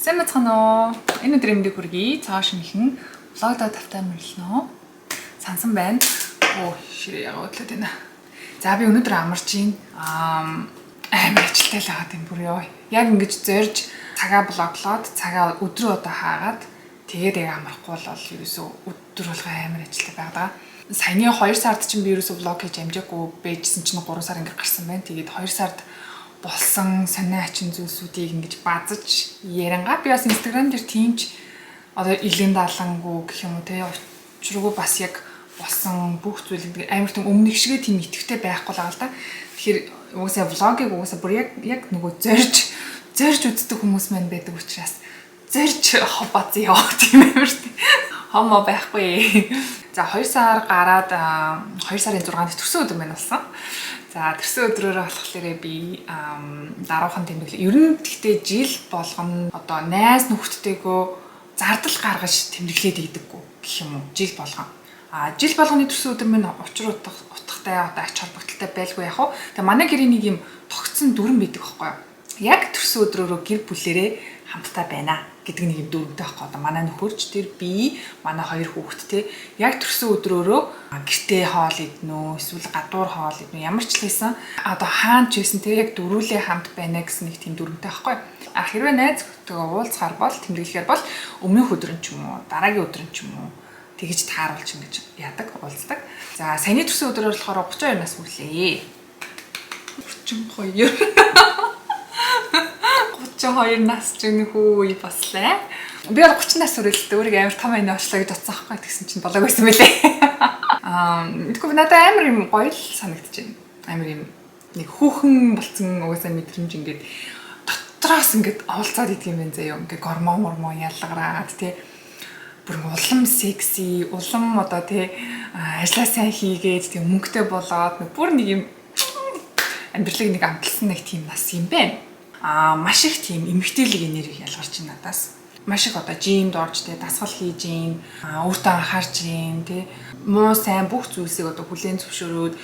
Сайн бацгаана уу? Энэ өдрийн мэндийг хүргэе. Цааш нэхэн влогдоо тавтай мөрлөнө. Сансан байна. Оо, ширээ явуулаад байна. За би өнөөдөр амарч ийн. Амар ажилтай л байгаа юм бүр ёо. Яг ингэж зорж цагаа блоклоод, цагаа өдрөө одоо хаагаад тэгээд яг амархгүй бол ерөөсөө өдөр болго амар ажилтай байгаа. Саяны 2 сард чинь би ерөөсөө влог хийж амжаагүй байжсэн чинь 3 сар ингэ гарсан байна. Тэгээд 2 сард болсон сонио ачин зүйлсүүдийг ингэж базаж ярангаа би бас Instagram дээр тиймч одоо илэн даалангуу гэх юм уу те учиргүй бас яг болсон бүх зүйлийг амар том өмнөх шигээ тийм итгэвтэй байхгүй л байгаа л да. Тэгэхээр угаасаа влогийг угаасаа бүр яг нөгөө зорж үздэг хүмүүс маань байдаг учраас зорж бац яа тийм амар тийм хомо байхгүй. За 2 сар гараад 2 сарын 6-нд төрсөн өдөр маань болсон. За төрсөн өдрөөрөө болохоор би даруухан тэмдэглээ. Ер нь гэхдээ жил болгоно одоо найз нөхдөдтэйгөө зардал гаргаж тэмдэглээд ийдэггүй гэх юм уу жил болгоно. Жил болгоны төрсөн өдөр минь учир утгатай одоо ач холбогдолтой байлгүй яах вэ? Тэгээ манай гэрийн нэг юм тогтсон дүрэн байдаг байхгүй юу? Яг төрсөн өдрөөрөө гэр бүлэрээ хамтдаа байна гэдэг нэг юм дүрмтэй байхгүй. Одоо манай нөхөрч тэр би манай 2 хүүхэдтэй яг төрсөн өдрөөрөө гэртээ хоол иднэ эсвэл гадуур хоол иднэ ямар ч л хийсэн одоо хаан ч байсан тэр яг дөрүүлээ хамт байна гэсэн нэг тийм дүрмтэй байхгүй. Хэрвээ найз нөхдөдөө уулзахаар бол тэмдэглэхээр бол өмнөх өдөр нь ч юм уу дараагийн өдөр нь ч юм уу тэгж тааруулж ингэж яадаг уулздаг. За саяны төрсөн өдрөөр болохоор 32 нас хүрлээ. 32 нас ч нөхөө баслаа. Би бол 30 нас хүрээлтэй өөрийгөө амар том байна очлоо гэж бодсон байхгүй тэгсэн чинь болоог байсан мөлий. Тэгэхгүй надад амар юм гоё л санагдаж байна. Амар юм нэг хүүхэн болцсон угаасаа мэдрэмж ингээд дотроос ингээд оволцоод идэг юм байна заяа. Ингээд гормон ялгараад тий. Бүр улам секси, улам одоо тий ажиллаа сайн хийгээд тий мөнгөтэй болоод бүр нэг юм амьдралыг нэг амталсан нэг тийм нас юм байна. Маш их тийм эмгтээлэг энерги ялгарч байна надаас. Маш их одоо жимд орж тий дасгал хийж ийн, өөртөө анхаарч ийн тий муу сайн бүх зүйлсийг одоо хүлээн зөвшөөрөөд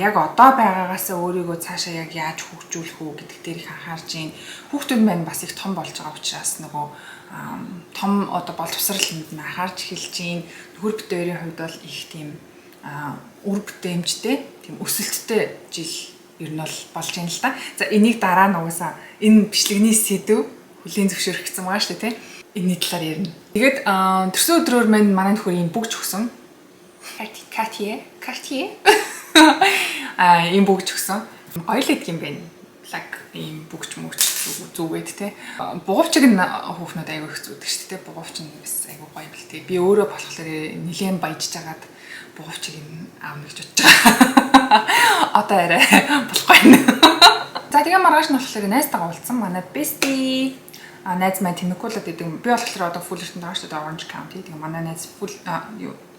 яг одоо байгаагаасаа өөрийгөө цаашаа яг яаж хөгжүүлэх үү гэдэг дээр их анхаарч ийн. Хүүхдүүд маань бас их том болж байгаа учраас нөгөө том одоо боловсрал энд нь анхаарч эхэлж ийн. Нөхөр бүтээрийн хувьд бол их тийм үр бүтээмжтэй, тийм өсөлттэй жил ер нь бол болж байна л да. За энийг дараа нь угаасаа энэ бичлэгний сэдв хүлээн зөвшөөрөх гэсэн байгаа шүү дээ тий. Энэний талаар ярина. Тэгээд төрсөн өдрөөр маань манай нөхөр ийм бүгж өгсөн. Cartier. Ийм бүгж өгсөн. Гоё л гэдэг юм байна. Лаг ийм бүгж зүгээд тий. Бугуувчиг нь хүүхнүүд аягүй их зүгдэг шүү дээ. Бугуувч нь бас аягүй гоё бэл тий. Би өөрөө болохоор нэлээд баяжж агаад бугуувчиг нь аавна гэж бодож байгаа. Одоо арай болохгүй нэ. За тэгээ маргааш нь болохоор найзтайгаа уулзсан. Манай bestie найз маань Темикула гэдэг. Би болохоор одоо Fullerton байгаа шүү дээ Orange County. Тэгээ манай найз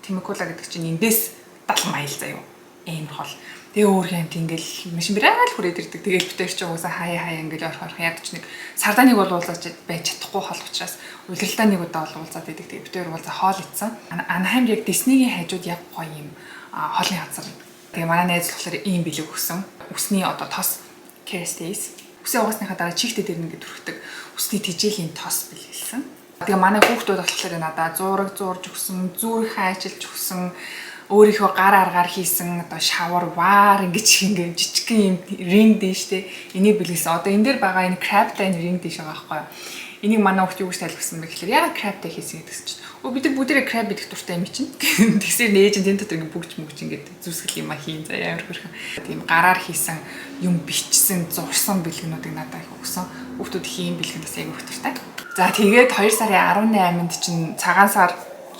Темикула гэдэг чинь эндээс 70 майл заяа. Амар хол. Тэгээ өөр хэмт ингээл машин бираал хүрээд ирдэг. Тэгээл битэр чи угаасаа хаяа ингээл орох яг ч нэг сардаа нэг бол уулзаж байж чадахгүй хол учраас улиралдаа нэг удаа уулзаад идэг. Тэгээ битэр уулзаа хоол ицсэн. Анахаймд яг Disney-ийн хажууд яг гоё юм хоолны газар. Тэгээ манай найз болохоор ийм бэлэг өгсөн. Үсний одоо тос Kerstays. Үсээ угаасныхаа дараа чихтэй дээр ингээд түрхдэг. Үсний тижээлийн тос бэлгэлсэн. Тэгээ манай хүүхдүүд болохоор надад зураг зурж өгсөн, зүрх хайчилж өгсөн, өөрийнхөө гар аргаар хийсэн одоо шавар ваар ингээд жижигхэн юм ринг дээ штэ. Энийг бэлгэлсэн. Одоо энэ дээр байгаа энэ crabтай ринг дээ байгаа байхгүй юу? Энийг манай хүүхд юу гэж тайлбарсан бэ гэхээр яг crabтай хийсэн гэсэн чинь. Бид нар бүгдээ crab идэх дуртай юм чинь. Тэгсээр нээж энэ дотор ингээд бүгж мөгч ингээд зүсгэл юм хийн заяа амар хөрхөн. Тийм гараар хийсэн юм бичсэн, зурсан бэлгэнүүдийг надад их өгсөн. Хүүхдүүд хийн бэлгэн бас аяг өгтөртэй. За тэгээд 2 сарын 18-нд чинь цагаан сар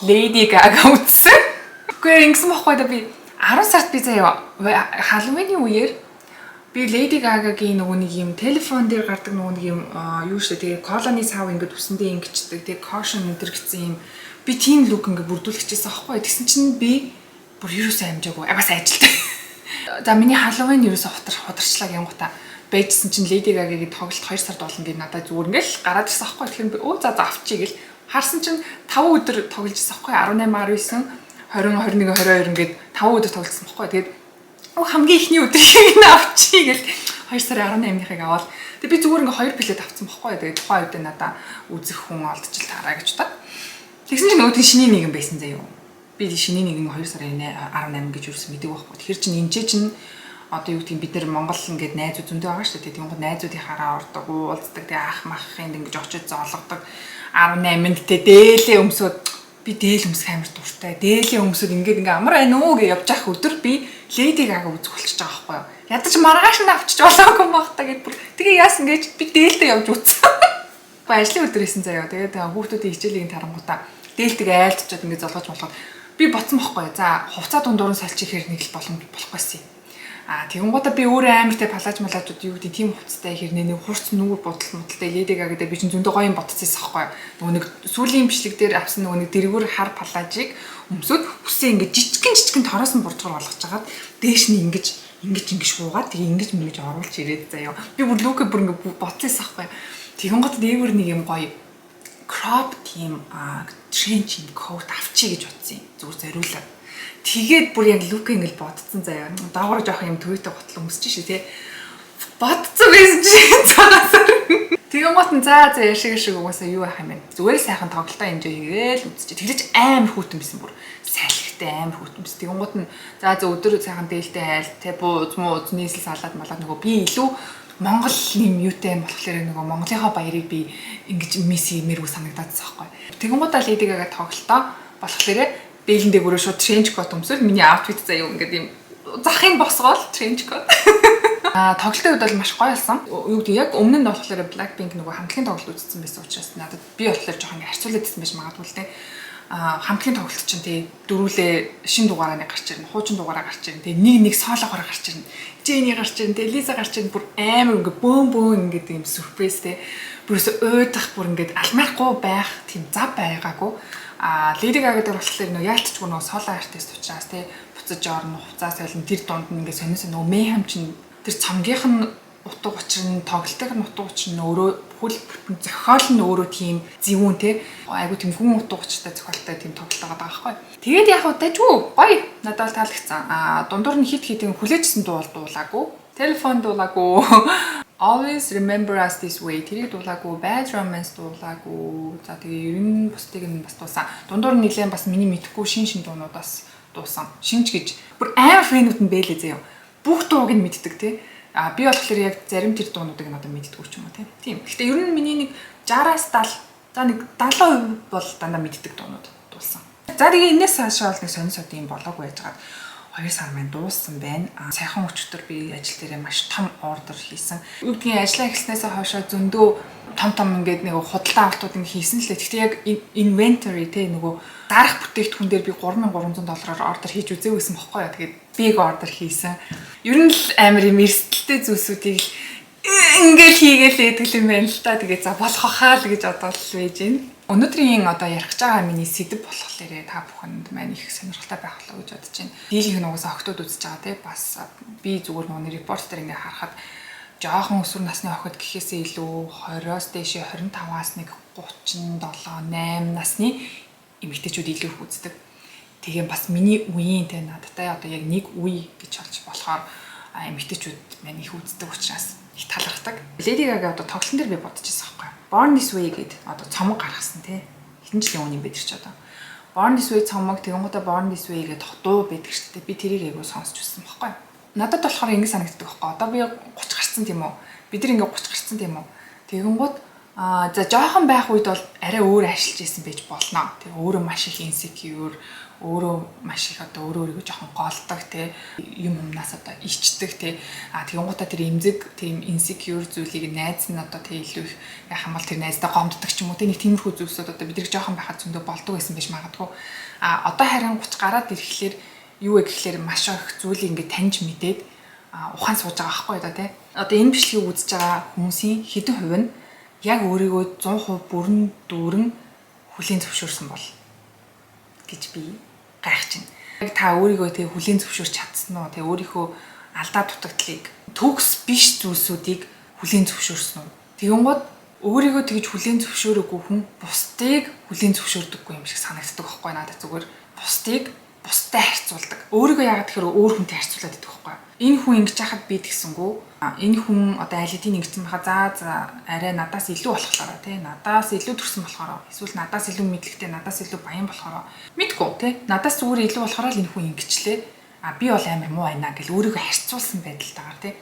Lady Gaga үзсэн. Гэхдээ ингэсэн байхгүй да би 10 сард би заяа Halloween-ийн үеэр би Lady Gaga-гийн нөгөө нэг юм телефон дээр гардаг нөгөө нэг юм юу шүү дээ. Тэгээ колоны сав ингээд үсэндээ ингэчдэг. Тэгээ caution өнтер гэсэн юм би тийм лук ингээд бүрдүүлчихсэн байхгүй. Тэгсэн чинь би бүр ерөөсөө амжаагүй. Бас ажилтаа. За миний Halloween ерөөсөө хударчлаа гингуутаа байжсэн чинь Lady Gaga-гийн тоглолт 2 сард болно гэж надад зүгээр ингээл гараад ирсэн байхгүй. Тэгэхээр би за авчиг гэл харсан чинь 5 өдөр тоглож ирсэн байхгүй. 18, 19, 20, 21, 22 ингээд 5 өдөр тоглосон байхгүй. Тэгээд хамгийн ихний өдрийг нь авчий гэл 2 сарын 18-ыг аваад тэгээ би зүгээр ингээ 2 билет авсан бохгүй. Тэгээ тухайн үед надаа үзэх хүн олдчихл таараа гэж бодоод. Тэгсэн чинь нөгөөдгөө шиний нэгэн байсан заяа. Би шиний нэгэн 2 сарын 18 гэж юусэн мэдээг байхгүй. Тэгэхээр чинь энэ чинь одоо юу гэдгийг бид нэр Монгол ингээд найзууд зөндөө байгаа шүү дээ. Тэгвэл найзуудынхаараа ордог, уулздаг, тэгээ ах махын ингээд очиж зоолгодог 18-нд тэ дээлээ өмсөд би дээл өмсөх амар дуртай. Дээлээ өмсөд ингээд амар байна уу гэж явж явах өдөр би Lady Gaga үзэх болчихж байгаа байхгүй юу. Ядаж маргааш нь авчиж болоогүй багтаа гэд. Тэгээ яасан гэж би дээлтэй явж үзсэн. Ажлын өдөр исэн заяа. Тэгээд хүүхдүүдийн хичээлийг тарангуудаа дээлтэйг айлтчиад ингээд золгож болоход би ботсон байхгүй юу. За хувцас дундуур нь сольчих хэрэг нэг л болохгүйсэн. Тэгэнгүүтээ би өөрөө амартай палаж малажууд юу гэдэг тийм хувцастай хэрнээ нэг хурц нүгэр бодол модалтай Lady Gaga гэдэг би чинь зөндөө гоё юм бодчихсон байхгүй юу. Нөгөө нэг сүүлийн бичлэг дээр авсан нөгөө нэг дэргүүр хар палажийг өмсөд үсээ ингээд жижигэн тороосон буржгар болгож хагаад дээш нь ингэж шуугаад тэгээ ингэж мэгж оруулж ирээд заяа. Би бүр лүкэ бүр ингээд бодчихсон байхгүй юу. Тэгэнгүүтээ дээвэр нэг юм гоё crop тийм trench coat авчий гэж бодсон юм. Зүгээр зориулаад. Тэгээд бүр яг лүк ингээл бодцсон заяа. Доогоор жоох юм төвөтэй готлон өмсөж шээ тий. Бодцсон байсан чи цаасаар. Тэгээ гот за яшиг угаасаа юу ах юм бэ? Зүгээр сайхан тоглолтоо энжой хийгээл үзчихээ. Тэглэж амар хүүтэн бисэн бүр. Салхитай амар хүүтэн бис. Тэгээ гот нь за өдөр сайхан дээлтэй айл тий бууз мууз нийслэл салаад малаад нөгөө би илүү Монгол юм юутай юм болохоор нөгөө Монголынхаа баярыг би ингэж мисимэргүй санагдаадсан байхгүй. Тэгэн гутаа Lady Gaga тоглолтоо болохоор дээлэн дээр бүрээ шууд trench coat өмсөөл миний outfit заяа ингээд юм захын босгоол trench coat. Тоглолтын үед бол маш гоё болсон. Юу гэдэг яг өмнө нь болохоор Blackpink нөгөө хамтлагийн тоглолт үзсэн байсан учраас надад би болохоор жоохон ингээд харьцуулаад байсан байж магадгүй л те. Хамтлагийн тоглолт чинь тий дөрүүлээ шин дугаараа нэг гарч ирнэ, хуучин дугаараа гарч ирнэ. Тэгээ нэг соолоогоор гарч ирнэ. Jenny гарч ирнэ, тэгээ Lisa гарч ирнэ. Бүр амар ингээд бөөн ингээд юм surprise те. Бүрээс өөдөх бүр ингээд алмаарахгүй байх тийм зав байгаагүй. Lady Gaga дээр болохоор нөө яалтчгүй нөө соло артист учраас тий буцаж орно хуцаа солино тэр дунд нь ингээ сониос нөө Mayhem чинь тэр цамгийнх нь утга учир нь тоглолтын утга учир нь өөрөө бүхэл зохиол нь өөрөө тийм зэвүүн тий айгу тийм гүн утга учиртай зохиолтой тийм тоглолт байгаа байхгүй. Тэгээд яг удажгүй гоё надад таалагдсан. Дундуур нь хит хитэн хүлээжсэн дуулаагүй. Телефон дуулаагүй. Always remember us this way. Тэрийг дуулаагүй, Bad Romance дуулаагүй. За тэгээ ер нь бусдыг нь бас дуусан. Дундуур нь нэлээд бас миний мэдхгүй шин дуунуудаас дуусан. Шинж гэж бүр амар фэнүүд нь бэлээ заяа. Бүх дууг нь мэддэг тий. Би болохоор яг зарим тэр дуунуудыг надад мэддэггүй ч юм уу тий. Тийм. Гэхдээ ер нь миний нэг 60-аас 70, за нэг 70% бол дандаа мэддэг дуунууд дуулсан. За тэгээ энэс хашаал нэг сонь сод юм болоогүй байж байгаа. 2 сар маань дууссан байна. Сайхан өчтөр би ажил дээрээ маш том ордер хийсэн. Юу гэдгийг ажлаа эхэлснээс хойшоо зөндөө том ингээд нэг худалдаа авалтууд ингэ хийсэн л дээ. Гэхдээ яг inventory те нөгөө дарах бүтээгдэхүүн дээр би $3,300 ордер хийж үзээвсэн бохгүй юу. Тэгээд big ордер хийсэн. Ер нь л амар юм эрсдэлтэй зүйлсүүдийг ингээл хийгээл ээдэг юм байна л та. Тэгээд за болох хаа л гэж одоо л байж байна. Өнөөдрийн одоо ярих гэж байгаа миний сэдв болохоор та бүхэнд маань их сонирхолтой байх болоо гэж бодож байна. Дийлийнх нь угаасаа охтууд үзэж байгаа те бас би зүгээр нөгөө репорт дээр ингээ харахад жоохон өсвөр насны охид гэхээсээ илүү 20-оос дээшээ 25-аас нэг 37, 8 насны эмэгтэйчүүд илүү их үздэг. Тэгээ бас миний үеийн те надтай одоо яг нэг үе гэж болж болохоор эмэгтэйчүүд маань их үздэг учраас их талархдаг. Lady Gaga одоо тоглолтын дээр би бодож байсан байхгүй. Born This Way гэдэг одоо цомог гаргасан тий. Хэдэн жилийн өмнө юм бэ тэр чи одоо. Born This Way цомог тэгэнгүүтээ Born This Way гэдэг дуу байдаг шүү дээ. Би тэрийг айгуу сонсч үзсэн байхгүй. Надад болохоор ингэ санагддаг байхгүй. Одоо би 30 гарсан тийм үү? Бид нар ингээ 30 гарсан тийм үү? Тэгэнгүүт за жоохон байх үед бол арай өөр ажиллаж исэн байж болно. Тэгээ өөрөө маш их insecure, өөрөө маш их одоо өөрийгөө жоохон голдог те юм юмнаас одоо ичдэг те тэгэнгүүтээ тэр эмзэг тийм insecure зүйлийг найз нь одоо тэг илүү их яах юм бол тэр найздаа гомддог ч юм уу те нэг тиймэрхүү зүйлсүүд одоо бид нар жоохон байхад зөндөө болдог байсан байж магадгүй одоо харин 30 гараад ирэхлээр юу вэ гэхлээр маш их зүйлийг ингээд таньж мэдээд ухаан сууж байгаа байхгүй да те одоо энэ бичлэгийг үзэж байгаа хүмүүсийн хэдэн хувь нь яг өөрийгөө 100% бүрэн дүүрэн хүлийн зөвшөөрсөн бол гэж би гайхаж байна. Яг та өөрийгөө тэг хүлийн зөвшөөрч чадсан уу? Тэг өөрийнхөө алдаа дутагдлыг төгс биш зүйлсүүдийг хүлийн зөвшөөрсөн үү? Тэгэнгүүт өөрийгөө тэгж хүлийн зөвшөөрөөгүй хүн бусдыг хүлийн зөвшөөрдөггүй юм шиг санагддаг байхгүй надад зүгээр бусдыг бустай харьцуулдаг. Өөрийгөө яагаад тэгэхээр өөр хүнтэй харьцуулаад идэх байхгүй юу? Энэ хүн ингэж яхад би тэгсэнгүү. Энэ хүн одоо аль хэдийн ингэсэн байхаа за арай надаас илүү болохоор тий. Надаас илүү төрсөн болохоор эсвэл надаас илүү мэдлэгтэй, надаас илүү баян болохоор мэдгүй тий. Надаас зүгээр илүү болохоор л энэ хүн ингэчлээ. Би бол амар муу байна гэл өөрийгөө харьцуулсан байдалтайгаар тий.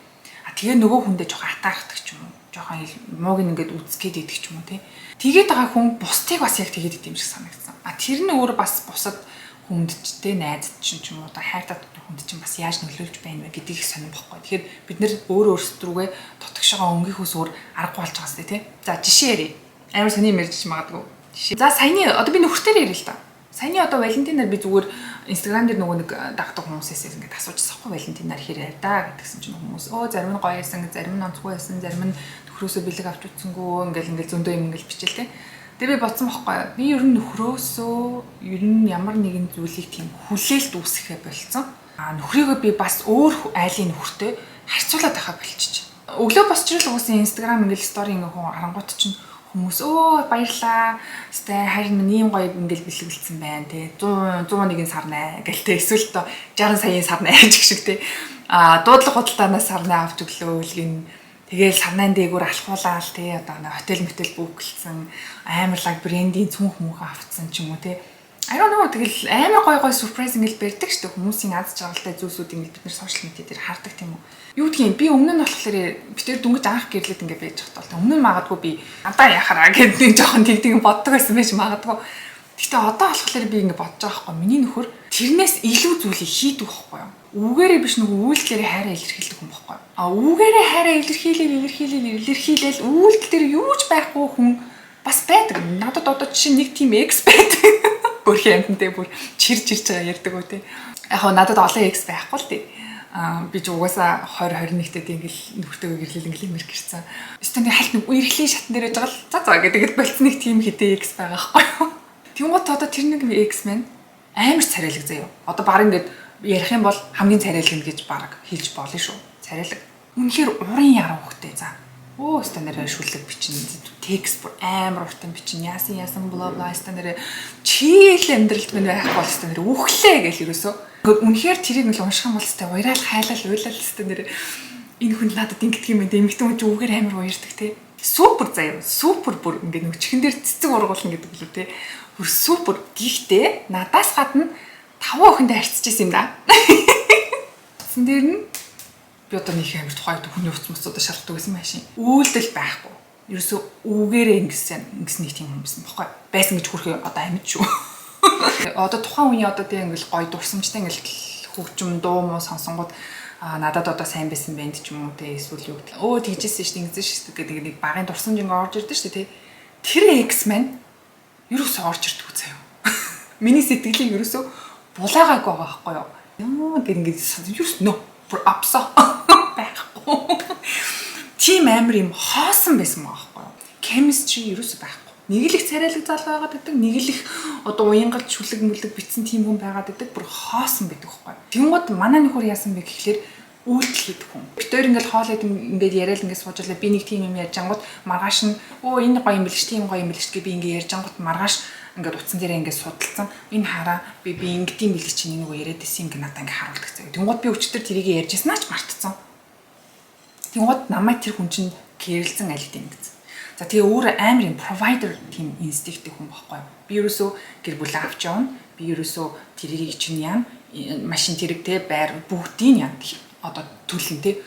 Тэгээ нөгөө хүндээ жоохон атаархдаг ч юм уу. Жоохон мууг ингээд үзгээд идэх ч юм уу тий. Тэгээд байгаа хүн бусдыг бас яг тэгээд идэм шиг санагдсан. Тэр нь өөр бас бусад хүнд ч тий найзд ч юм уу одоо хайртай хүнд чинь бас яаж нөлөөлж байна вэ гэдгийг сонирх бохгүй. Тэгэхээр бид нэр өөр өөрсдрүүгээ дотгошоо өнгийнхөөс өөр аргагүй болж байгаа сте тий. За жишээ ярив. Амар сони юм ярьж магадгүй. Жишээ. За саяны одоо би нөхөртөө ярил л да. Саяны одоо Валентинаар би зүгээр Instagram дээр нөгөө нэг дагдаг хүмүүсээс ингээд асуужсан хгүй Валентинаар хэрэг да гэдгсэн чинь хүмүүс зарим нь гоё байсан, зарим нь онцгүй байсан, зарим нь нөхрөөсөө бэлэг авч утсангүй ингээл зөндөө юм ингээл бичээл тий. Тэгээ би бодсон байхгүй. Би ер нь нөхрөөсөө ер нь ямар нэгэн зүйлийг тийм хүлээлт үүсгэхэ болцсон. Нөхрийгөө би бас өөр айлын нөхөртэй харьцуулаад байхаа болчих. Өглөө босч ирэл угсаа Instagram ингээл стори ингээ хүн арангууд чинь хүмүүс баярлаа. Сте харин ийм гоё ингээл бэлгэлцсэн байна те. 101 сарнаа гэлтэй эсвэл 60 саяын сарнаа гэх шиг те. Дуудлага худалдаанаас сарнаа авч өглөө үлгэн. Тэгээл сарнаан дээгүүр алхуулаад те одоо хотел мотел бүгэлсэн амарлаг брендийн цүнх мөнхө авцсан ч юм уу те. I don't know тэгэл амар гой surprise ингээл барьдаг шүү дээ хүмүүсийн аз жаргалтай зүйлсүүд ингээл бид нэр social media дээр хардаг тийм үү. Юу гэдгийг би өмнө нь болохоор битэр дүнгэж анх гэрлээд ингээд байж байгаа тал. Өмнө нь магадгүй би надаа яхараа гэдэг нэг жоохон тэгдэг боддог байсан байж магадгүй. Гэтэ одоо болохоор би ингээд бодож байгаа байхгүй. Миний нөхөр тэрнээс илүү зүйлийг хийдэг байхгүй юу? Үгээрээ биш нөгөө үйлдэлээрээ хайраа илэрхийлдэг хүн байхгүй юу? Үгээрээ хайраа илэрхийлээл үйлдэл дээр юу ч байхгүй хүн бас байдаг. Надад одоо жишээ нэг тийм эксперт бүр хэмтэнтэй бүр чирж байгаа ярьдаг үү те. Яг хоо надад олон экс байхгүй л тий. Би ч угаасаа 2021-д ингээл нөхөртөөгөө гэрлэл ингээл мэрк ирсэн. Эсвэл нэг хальт нэг эрхлийн шатн дээр байж байгаа л за гэдэг болцсон нэг тийм хэдэн экс байгаа байхгүй юу. Тэнгуут одоо тэр нэг экс мэн амар царайлаг заяа. Одоо баг ингээд ярих юм бол хамгийн царайлаг гэж баг хэлж болно шүү. Царайлаг. Үнэхээр уран яруу хөхтэй за. Стандараар шүлэг бичин текст бүр амар уртан бичин яасан бла бла стандараа чийл амьдралд минь байхгүй бол стандараа үхлээ гэж ерөөсөө. Үнэхээр тэрийг нэг унших юм бол сте уйраал хайлал уйлал стандараа энэ хүн надад ингэдэг юм дэ эмэгтэй хүн ч үгээр амар уярдаг те. Супер заяа. Супер бүр ингээд нэг чихэн дээр цэцэг ургуулна гэдэг лүү те. Бүр супер гихтээ надаас гадна 5 охиндоо харьцаж исэн юм да. Цэн дээр нь би одоо нэг амар тухайд хүний уц мөцөд шалгадаг гэсэн машин. Үйлдэл байхгүй. Ерөөсөө үгээрээ ингэсэн нэг тийм хүмүүс баггүй. Байсан гэж хүрхээ одоо амьд шүү. Одоо тухайн үеийн одоо тийм ингээл гоё дурсамжтай ингээл хөгжим дуу муу сонсонгууд надад одоо сайн байсан бэнд ч юм уу те эсвэл юу гэдэг. Тэгжсэн шүү дээ ингэсэн шүү дээ гэдэг нэг багын дурсамж ингээ орж ирдэ шүү дээ те. Тэр X-Men ерөөсөө орж ирдэг заяа. Миний сэтгэлийг ерөөсөө булаагаагүй байгаа байхгүй юу. Яа гэр ингээ ерөөс нөө апса байхгүй. Тим амир юм хоосон байсан байгаа байхгүй. Chemistry ерөөсөй байхгүй. Нэг л их царайлаг зал байгаад гэдэг, нэг л их одоо уянгалж шүлэг мүлэг битсэн тим хүн байгаад гэдэг бүр хоосон байдаг байхгүй. Тэнгууд манай нөхөр яасан бэ гэхлээр үйлдэл хийдэг хүн. Битээр ингээл хоолойд ингээд яриад ингээд суужлаа би нэг тим юм ярьж ангууд маргааш нь энэ гоё юм билж тийм гоё юм билж гэ би ингээд ярьж ангууд маргааш ингээд утсан дээрээ ингээд судалсан. Энэ хараа би ингэдэм билээ чинь нэг яриад исэн ингээд надад ингээд харуулдаг заяа. Тэнгууд би өчтөр тэрийг ярьжсанаа ч мартцсан. Тэнгууд намайг тэр хүн чинь кэрлсэн аль гэдэг юм гэсэн. За тэгээ өөр амар юм провайдер тийм инстинкттэй хүн байхгүй. Би ерөөсөө гэр бүл авч явна. Би ерөөсөө тэрийг чинь яам машин тэрэг те байр бүгдийг яам одоо төлн те.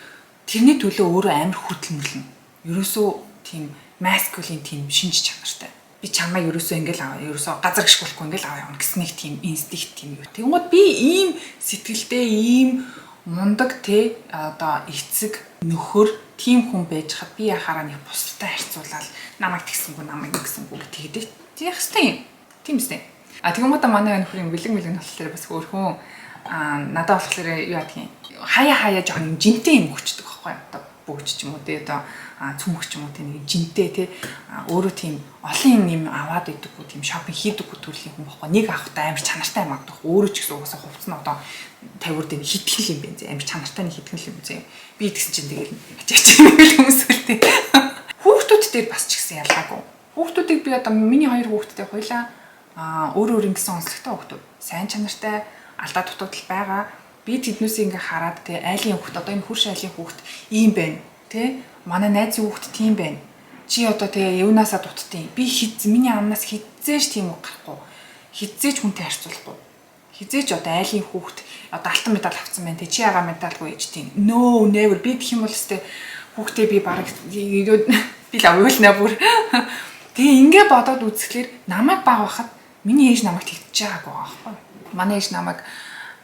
Тэрний төлөө өөрөө амар хөдөлмөрлөн. Ерөөсөө тийм маскулин тийм шинж чанартай. Би чамаа ерөөсөө ингээл аваа. Ерөөсөө газар гიშгүүлэхгүй ингээл аваа явна гэсэн нэг тийм инстинкт тийм юу. Тэнгууд би ийм сэтгэлтэй ийм мундаг те одоо эцэг нөхөр тийм хүн байж хад би яхаараа нэг бусдтай харьцуулаад намайг тэгсэнгүү намайг ингэсэнгүү гэдэг тийм хэвчтэй юм. Тийм үстэй. Тэгмээд манай нөхрийн бэлэг болохоор бас өөрхөн надад болохоор юу яадаг юм. Хаяа жоохон жинтэй юм өгчдөг байхгүй юу? Одоо бүгд ч юм уу те одоо цүмх ч юм уу те нэг жинтэй те өөрөө тийм олон юм аваад идэггүй тийм шопинг хийдэггүй төрлийн хүн байхгүй. Нэг авахтаа амар чанартай юм авдаг. Өөрөө ч гэсэн угаасаа хувцас нь одоо 50 дээр хитгэл юм байна. Амар чанартай нэг хитгэл юм зэ. Би тэгсэн чинь тэгэл ачаач юм хүмүүс үлдээ. Хүүхдүүд дээр бас ч гэсэн ялгаагүй. Хүүхдүүдийг би одоо миний хоёр хүүхдтэй хойлоо өөр ингэсэн онцлогтой хүүхдүүд. Сайн чанартай алдаа дутагдал байгаа. Би тэднээс ингээ хараад те айлын хүүхд одоо энэ хурш айлын хүүхд ийм байна те манай найзын хүүхд тийм байна. Чи одоо тэгээ юунаасаа дуттیں۔ Би миний амнаас хизээж тийм үг гарахгүй. Хизээж хүнтэй харьцуулахгүй. Хизээж одоо айлын хүүхд одоо алтан медаль авсан байна те чи яга медальгүй ээж тийм. No never би гэх юм бол өстэй хүүхдээ би бараг би л уйлнаа бүр. Тэгээ ингээ бодоод үзэхлээр намайг баг байхад миний ээж намайг тэгтэж байгаагүй байхгүй. Манай ээж намайг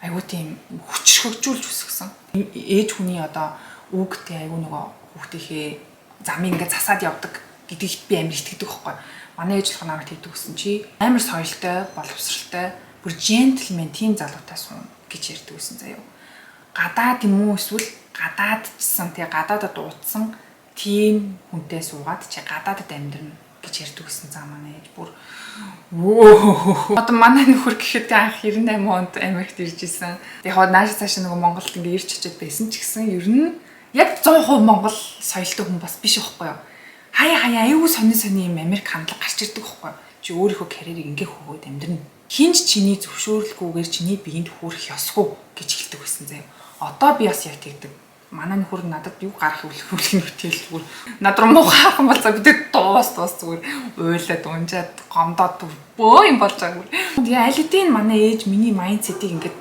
айгуу тийм хүчрхэгжүүлж өсгсөн. Ээж хүний одоо үгтэй айгуу нөгөө хүүхдийнхээ замыг ингээ засаад явдаг гэдэгт би амар итгэдэг байхгүй. Манай ээж болох намайг тэгдэг гэсэн чи амар соёлтой, боловсралтай, бүр джентльмен тийм залуутай суун гэж ярьдаг гэсэн заяа. Гадаад юм уу эсвэл гадаадчсан тий гадаадад дуудсан тийм хүнтэй суугаад чи гадаадад амьдрна гэж ярьдаг гэсэн зам манай ээж бүр одоо манай нөхөр гэхэд анх 98 онд Америкт ирж исэн. Яг хоо нааш цааш нөгөө Монголд ингээ ирж очиод байсан ч гэсэн ер нь яг 100% Монгол соёлтой хүн бас биш байхгүй юу. Хаяа аюу сони юм Америк хандлага гарч ирдэг байхгүй юу. Чи өөрийнхөө карьерийг ингээ хөгөөд амьдрна. Хинч чиний зөвшөөрлгүйгээр чиний биеинд хүрэх ёсгүй гэж хэлдэг байсан заяа. Одоо би бас яг тэгдэг. Манай нөхөр надад юу гарах үлгэрийн хөтөлбөр над руу муу хахан болцоо бид дуус зүгээр уйлаад унжаад гомдоод бөө юм болж байгаа юм. Тэгээ аль хэдийн манай ээж миний майндсетийг ингээд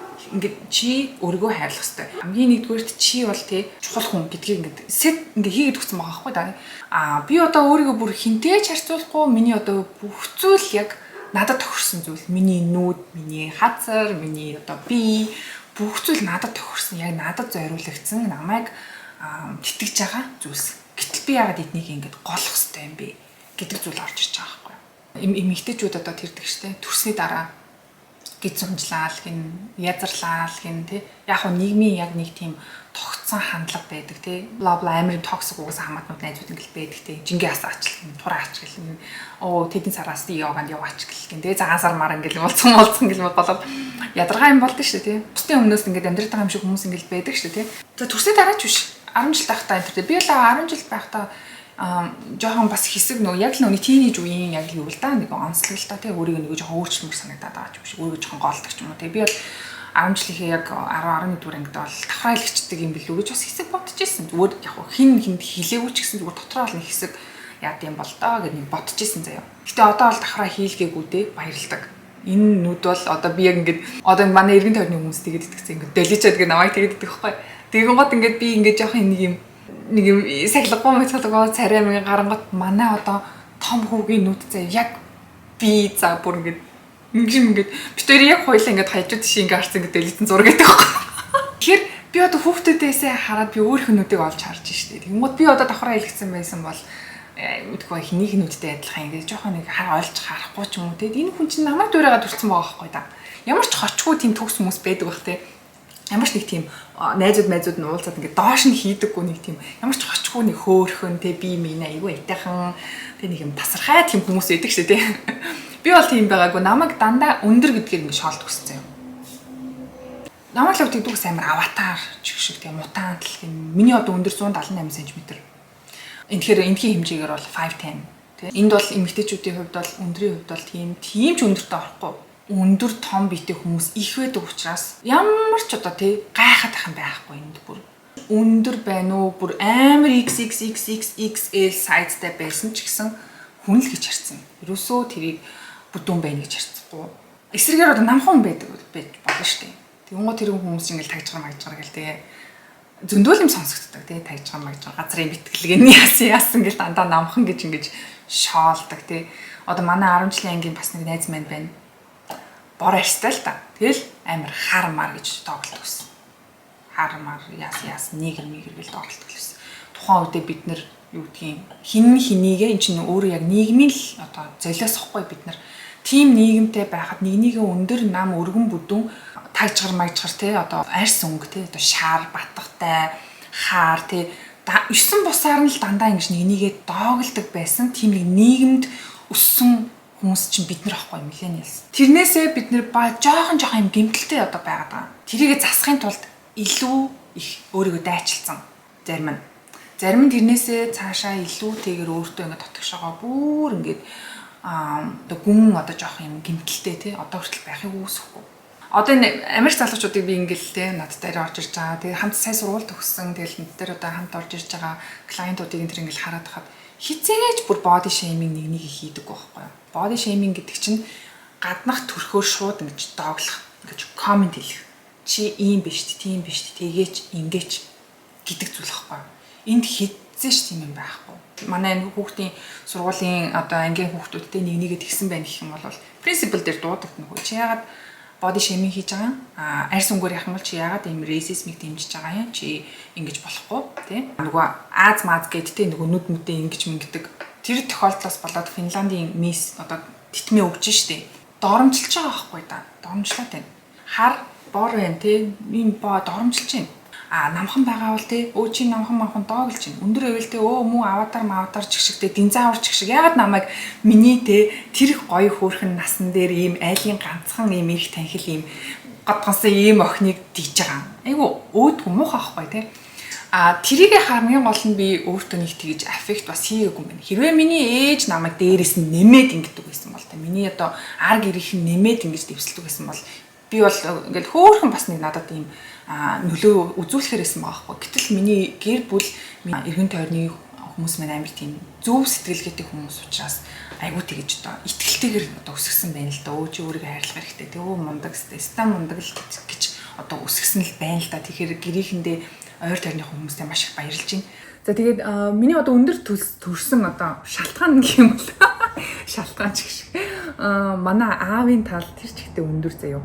чи өөрийгөө хайрлах хэрэгтэй. Хамгийн нэгдүгээрт чи бол тий чухал хүн гэдгийг ингээд хийгээд өгсөн байгаа байхгүй да. Би одоо өөрийгөө бүр хинтэй ч харьцуулахгүй миний одоо бүх зүйл яг надад тохирсон зүйл. Миний нүүд, миний хазар, миний одоо би бүх зүйл надад тохирсон. Яг надад зориулагдсан намайг тэтгэж байгаа зүйлс. Гэтэл би яагаад эднийг ингээд голох хэрэгтэй юм бэ гэдэг зүйл орж ирж байгаа байхгүй. Эмэгтэйчүүд одоо тэрдэг штэ. Төрсний дараа гид сумжлаал гин язарлаал гин тий яг хөө нийгмийн яг нэг тийм тогтсон хандлага байдаг тий бла бла амар токсик угсаа хамаатнууд найзууд ингээл байдаг тий жингээ асаач гин тураач гэл тэдэн сараас йоганд яваач гэл гин тий цагаан сар мар ингээл уулзсан гэл болоод ядаргаа юм болдсон шүү тий бусдын өмнөөс ингээд амьдраад байгаа юм шиг хүмүүс ингээл байдаг шүү тий за төрсний дараа ч биш 10 жил байхдаа энэ тий би л 10 жил байхдаа жоохон бас хэсэг нөө яг л нөөний тийнейж үеийн яг юу л да нэг онцлогтой тий өөрийгөө нэг жоохон өөрчлөмөр санагдаад байгаа ч биш өөрийгөө жоохон голдог ч юм уу тий би бол 10 жилийнхээ яг 10 11 дугаар ангид бол давхраа илгчдэг юм билүү гэж бас хэсэг бодож ирсэн. Зүгээр яг хинд хилээгүй ч гэсэн зүгээр дотроо л нэг хэсэг яа гэм бол доо гэж нэг бодож ирсэн заяа. Гэтэ одоо бол давхраа хийлгээгүй дээ баярлдаг. Энэ нүд бол одоо би яг ингээд одоо манай эргэн тойрны хүмүүс тэгээд итгэсэн ингээд дэлижээд гэ намайг тэгээд идэх байхгүй. Тэгэн гот ингээд би ингээд жоохон нэг юм сахилгагүй мэцгэлгөө царай мэн гарангот манай одоо том хүүгийн нүд заяа яг би за бүр ингээд бид хоёр яг хоёлаа ингээд хажууд тийш ингээд харсан ингээд дэлгэцэн зураг гэдэг байхгүй. Тэгэхээр би одоо хүүхдүүдээсээ хараад би өөрийнхөө нүдийг олж харж штэ. Тэгмүүд би одоо давхраа илгэсэн байсан бол мэдгүй хэнийг нүдтэй адилхан ингээд жоохон нэг олж харахгүй ч юм уу те. Энэ хүн чинь намайг дуурайгаад төрсэн байгаа байхгүй да. Ямар ч хочгүй тийм төгс хүмүүс байдаг бах те. Ямар ч нэг тийм найзууд нь уулзаад ингээд доош нь хийдэггүй нэг тийм ямар ч хочгүй нэг хөөхөн те би минь айгүй айтайхан те нэг юм тасархай тийм хүмүүс байдаг шүү те. Би бол тийм байгаагүй намайг дандаа өндөр гэдгээр ингээд шоолд өссөн юм. Намайг л тэгдэгс амар аватар ч шиг тийм мутант л юм. Миний одоо өндөр 178 см. Тэгэхээр энэхийн хэмжээгээр бол 5'10 те. Энд бол эмэгтэйчүүдийн хувьд бол өндрийн хувьд бол тийм ч өндөртэй орохгүй. Өндөр том биетэй хүмүүс их байдаг учраас ямар ч одоо тий гайхаад ах юм байхгүй энд бүр өндөр байна уу бүр амар XXXXL сайзтай байсан ч гэсэн хүн л гэж харсан. Ерөөсөө тэрийг бүдүүн байна гэж харцахгүй. Эсрэгээр одоо намхан байдаг болно шүү дээ. Тэгвэл тэр хүмүүс ингээл тагжгаар гэл тий зөндөл юм сонсогддог тий тагжгаар газрын битгэлгээний яасан гэл дандаа намхан гэж ингэж шоолдог тий. Одоо манай 10 жилийн ангийн бас нэг найз маань байна. Бор арьстай л та. Тэгэл амар хармар гэж тоглолт өгсөн. Хармар яас нэгэр гэл тоглолт өгсөн. Тухайн үедээ бид нар юу гэдгийг хинийгээ эн чинь өөрөө яг нийгмийн л одоо золиосохгүй бид нар тийм нийгэмтэй байхад нэгнийгээ өндөр нам өргөн бүдүүн тагжгаар те одоо арьс өнгө те одоо шар батгатай хаар те 9 бусаар нь л дандаа ингэж нэгнийгээ доогддаг байсан тийм нэг нийгэмд өссөн хүмүүс чинь бид нар ахгүй миллениалс. Тэрнээсээ бид нар жоохон юм гэмтэлтэй одоо байгаад байгаа. Тэрийгэ засахын тулд илүү их өөрийгөө дайчилсан зарим нь тэрнээсээ цаашаа илүүтэйгээр өөртөө ингээд дотгошоогоо бүр ингээд одоо гүн одоо жоох юм гэмтэлтэй тий одоо хүртэл байхыг үүсэхгүй. Одоо энэ Америк залуучуудыг би ингээл те надтай орж ирж байгаа. Тэгээ хамт сайн сургууль төгссөн. Тэгэл над дээр одоо хамт орж ирж байгаа клиентуудыг энэ ингээл хараад хахад хизээж бүр body shaming нэг хийдэг байхгүй юу? Body shaming гэдэг чинь гаднах төрхөөр шууд ингэж дооглох, ингэж коммент хэлэх. Чи ийм биш, тийм биш, тэгээч, ингээч гэдэг зүйл байхгүй юу? Энд хизээж тийм юм байхгүй. Манай энэ хүүхдийн сургуулийн одоо ангийн хүүхдүүдтэй нэгээ тэгсэн байх гэх юм бол принципл дээр дуудагдана хөө. Чи яагаад body shaming хийж байгаа. Арьс өнгөөр яхах юм бол чи яагаад ийм racism-ыг дэмжиж байгаа юм? Чи ингэж болохгүй, тий? Нөгөө Аз маз гэдтэй нөгөө нүд мүдээ ингэж мингдэг. Тэр тохиолдлоос болоод Финландийн мисс одоо титмээ өгч штэ. Доромжилж байгаа байхгүй да. Доромжлоод байна. Хар бор байна, тий? Ийм доромжилж байна. Намхан байгаа бол тий өө чи намхан дооглож байна. Өндөр эвэлтэй муу аватар чигшигтэй динзавр чигшиг ягаад намайг миний тий тэр гоё хөөрхөн насан дээр ийм айлын ганцхан ийм их танхил ийм годгонсон ийм охиныг дийж байгаа. Айгу өөдгөө муухай ахгүй тий. Тэрийг хамгийн гол нь би өөртөө нэг тэгж аффект бас хийгээгүй юм байна. Хэрвээ миний ээж намайг дээрээс нь нэмээд ингэдэг байсан бол тий миний одоо ар гэрийнх нь нэмээд ингэж дэвсэлдэг байсан бол би бол ингээл хөөхөн бас нэг надад ийм нөлөө үзүүлэхээрсэн байгаа байхгүй. Гэтэл миний гэр бүл эргэн тойрны хүмүүс маань амар тийм зөв сэтгэлгээтэй хүмүүс учраас айгуу тэгэж одоо итгэлтэйгээр одоо өсгсөн байна л да. Өө чи өөрийгөө хайрлах хэрэгтэй. Төвөө мундаг стан мундаг л гэж одоо өсгсөн л байна л да. Тэгэхээр гэрийнхэндээ ойр тойрны хүмүүстэй маш их баярлж байна. За тэгээд миний одоо өндөр төрсэн одоо шалтгаан гэх юм бол шалтгаан ч гэх шиг. Манай аавын тал тэр ч ихтэй өндөр заяо.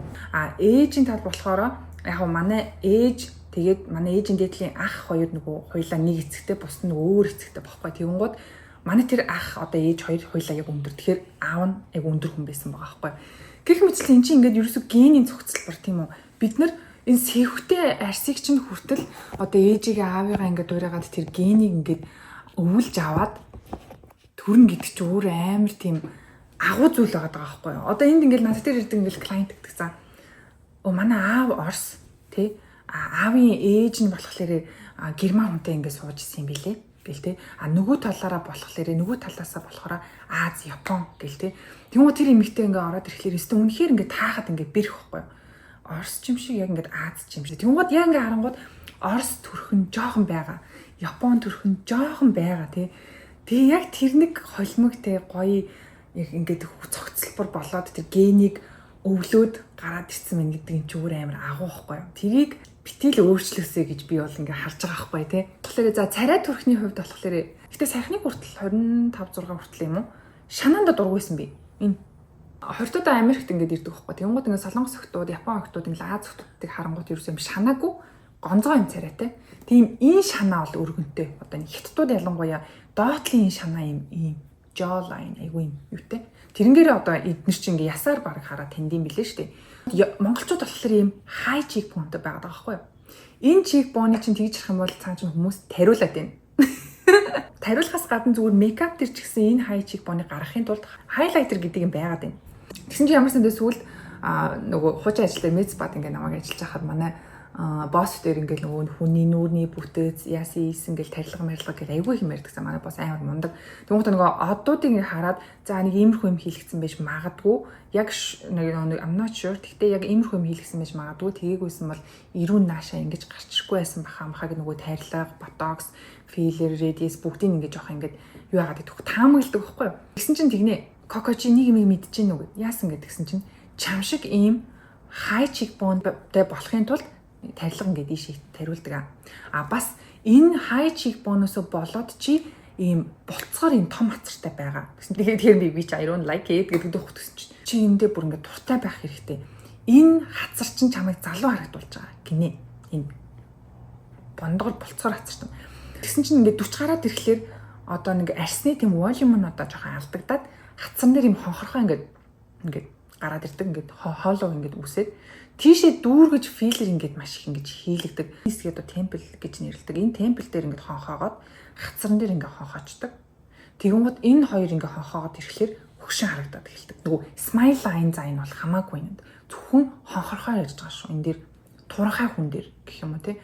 Ээжийн тал болохоор яг манай ээж тэгээд манай ээжийн дээдлийн ах хоёр нөгөө хоёлаа нэг эцэгтэй бус нь өөр эцэгтэй бохгүй. Тэгэнгүүт манай тэр ах одоо ээж хоёр хоёлаа яг өндөр. Тэгэхээр аав нь яг өндөр хүн байсан байгаа байхгүй. Гэх мэтлээ эн чинь ингээд ерөөсө генийн зохицолбор тийм үү. Бид нар энэ сэвхтэй арсыг чинь хүртэл одоо ээжигээ аавыгаа ингээд дуурайгаад тэр генийг ингээд өвлж аваад төрн гэдэг чинь өөр амар тийм агуу зүйл байгаа байхгүй. Одоо энд ингээд надад тэр ирдэг ингээд клиент гэдэг цаа. Манай аав Орос тий аавын ээж нь болохоор герман хүнтэй ингээд сууж исэн юм билээ гэл тий нөгөө талаараа болохоор нөгөө талаасаа болохоор Аз Япон гэл тий тэгмээ тэр эмэгтэй ингээд ороод ирэхлээр өстө үнэхээр ингээд таахад ингээд бэрх байхгүй Орос ч юм шиг яг ингээд Аз ч юм шиг тэгмээ яг ингээд харангууд Орос төрхөн жоохон байгаа Япон төрхөн жоохон байгаа тий тэгээ яг тэр нэг холимог тий гоё яг ингээд цогцлбор болоод тэр генийг өвлөөд гараад ирсэн мэн гэдэг юм чи өөр амар агуу байхгүй юу. Тэрийг битгий л өөрчлөөсэй гэж би бол ингээ харж байгаа байхгүй тий. Тэгэхээр за царай төрхний хувьд болохоор гэтээ саяхны хүртэл 25 6 хүртэл юм уу? Шанаанда дургүйсэн би. Энэ хордоо Америкт ингээд ирдэг байхгүй. Тэнгууд ингээ солонгос охтууд, Япон охтууд ингээ Аз охтуудыг харангууд ерөөсөө юм шанаагүй гонцгой юм царайтай. Тийм энэ шанаа бол өргөнтэй. Одоо хятадууд ялангуяа доотлын шанаа юм jawline айгүй юм юутэй. Тэрнгээр одоо эднэр чинь ингээ ясаар баг хараад тэндийм билээ шүү дээ. Монголчууд болохоор ийм high cheekbone-тэй байгаад байгаа байхгүй юу? Энэ cheekbone-ийг чинь тэгж харах юм бол цаана чинь хүмүүс тариулаад байна. Тариулахаас гадна зүгээр мейкап төр ч гэсэн энэ high cheekbone-ыг гаргахын тулд highlighter гэдэг юм байгаад байна. Тэгсэн чинь ямар сандаа сүүл нөгөө хуучин ажилтны медспад ингээ намайг ажиллаж хахад манай босс дээр ингээл нөгөө хүний нүүрний бүтээц яасан ийсэн гэл тарилга марилга гэл айгүй юм ярьдагсан манай босс амар мундаг. Тэгмээ нөгөө оддуудыг ингээ хараад за нэг иймэрхүү юм хийлгэсэн байж магадгүй яг нэг I'm not sure гэхдээ яг иймэрхүү юм хийлгэсэн байж магадгүй тэгээгүйсэн бол ирүүн наашаа ингэж гарчихгүй байсан баха махаг нөгөө тарилга ботокс филлер редис бүгдийг ингээ жоох ингээ юу яагаад гэдэг таамагладаг байхгүй юу. Тэгсэн чинь тэгнэ коко чи нэг юм мэдчихээн үү гэд яасан гэдгсэн чинь чам шиг ийм high cheekbone тэй болохын тулд тарилга ингээд ийшээ тариулдаг. Бас энэ high cheekbone-оос болоод чи ийм болцгоор ийм том хацартай байгаа. Тэгэхээр би чи I don't like it гэдэг дөхөсөн чинь чи эндээ бүр ингээд дуртай байх хэрэгтэй. Энэ хацар чинь чамайг залуу харагдуулж байгаа гинэ. Энэ бондгор болцгоор хацар чинь. Тэгсэн чинь ингээд 40 гараад ирэхлээр одоо нэг арсны тийм волюм нь одоо жоохон алдагдаад хацар нэр ийм хонхорхоо ингээд гараад ирдэг ингээд хоолоо ингээд үсээд тийшээ дүүргэж филлер ингээд маш их ингээд хийлэгдэг. Нийсгээд одоо темпл гэж нэрлэдэг. Энэ темпл дээр ингээд хонхоогоод хацран дээр ингээд хонхоочдөг. Тэгэнгүүт энэ хоёр ингээд хонхоогоод ирэхлээр хөгшин харагдаад эхэлдэг. Нөгөө smile line зайн бол хамаагүй юм. Зөвхөн хонхорхоо ярьж байгаа шүү. Энэ дээр турхай хүн дээр гэх юм уу те.